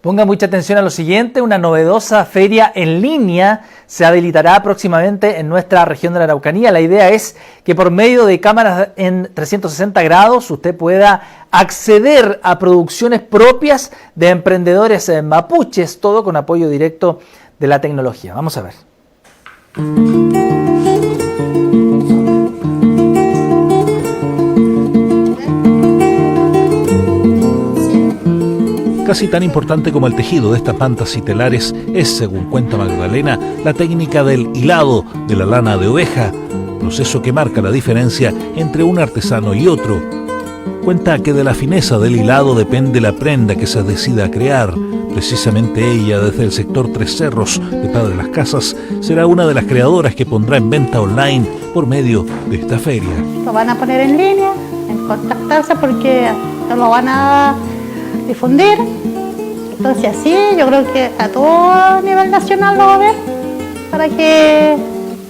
Ponga mucha atención a lo siguiente, una novedosa feria en línea se habilitará próximamente en nuestra región de la Araucanía. La idea es que por medio de cámaras en 360 grados usted pueda acceder a producciones propias de emprendedores mapuches, todo con apoyo directo de la tecnología. Vamos a ver. Casi tan importante como el tejido de estas mantas y telares es, según cuenta Magdalena, la técnica del hilado de la lana de oveja, proceso que marca la diferencia entre un artesano y otro. Cuenta que de la fineza del hilado depende la prenda que se decida crear. Precisamente ella, desde el sector Tres Cerros de Padre Las Casas, será una de las creadoras que pondrá en venta online por medio de esta feria. Lo van a poner en línea, en contactarse porque lo van a difundir. Entonces así yo creo que a todo nivel nacional lo va a ver para que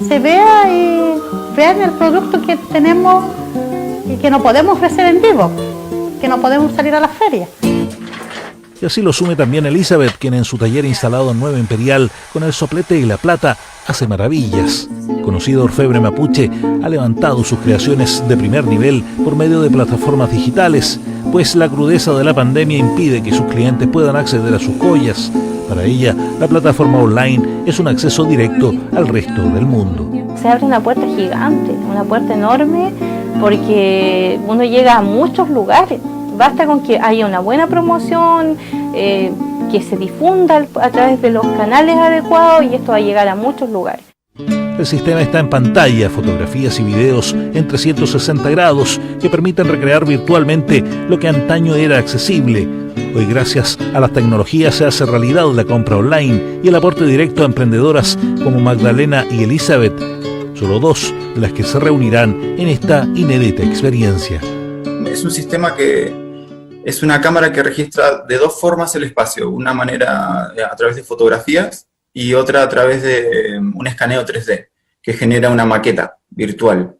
se vea y vean el producto que tenemos y que no podemos ofrecer en vivo, que no podemos salir a las ferias. Y así lo asume también Elizabeth, quien en su taller instalado en Nueva Imperial con el soplete y la plata hace maravillas. Conocido orfebre mapuche, ha levantado sus creaciones de primer nivel por medio de plataformas digitales, pues la crudeza de la pandemia impide que sus clientes puedan acceder a sus joyas. Para ella, la plataforma online es un acceso directo al resto del mundo. Se abre una puerta gigante, una puerta enorme, porque uno llega a muchos lugares. Basta con que haya una buena promoción, que se difunda a través de los canales adecuados y esto va a llegar a muchos lugares. El sistema está en pantalla, fotografías y videos en 360 grados que permiten recrear virtualmente lo que antaño era accesible. Hoy, gracias a las tecnologías, se hace realidad la compra online y el aporte directo a emprendedoras como Magdalena y Elizabeth, solo dos de las que se reunirán en esta inédita experiencia. Es un sistema que es una cámara que registra de dos formas el espacio, una manera a través de fotografías y otra a través de un escaneo 3D, que genera una maqueta virtual.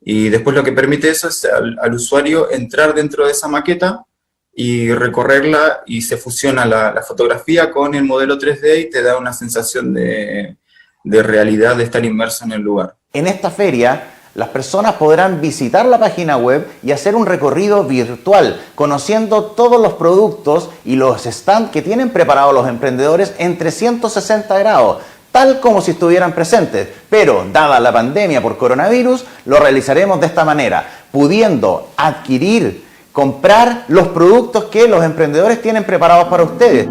Y después lo que permite eso es al usuario entrar dentro de esa maqueta y recorrerla y se fusiona la fotografía con el modelo 3D y te da una sensación de realidad, de estar inmerso en el lugar. En esta feria, las personas podrán visitar la página web y hacer un recorrido virtual, conociendo todos los productos y los stands que tienen preparados los emprendedores en 360 grados, tal como si estuvieran presentes. Pero, dada la pandemia por coronavirus, lo realizaremos de esta manera, pudiendo adquirir, comprar los productos que los emprendedores tienen preparados para ustedes.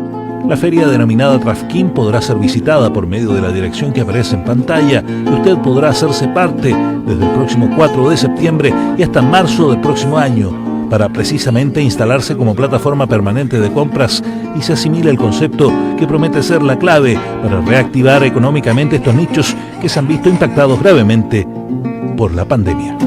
La feria denominada Trafquín podrá ser visitada por medio de la dirección que aparece en pantalla y usted podrá hacerse parte desde el próximo 4 de septiembre y hasta marzo del próximo año para precisamente instalarse como plataforma permanente de compras y se asimila el concepto que promete ser la clave para reactivar económicamente estos nichos que se han visto impactados gravemente por la pandemia.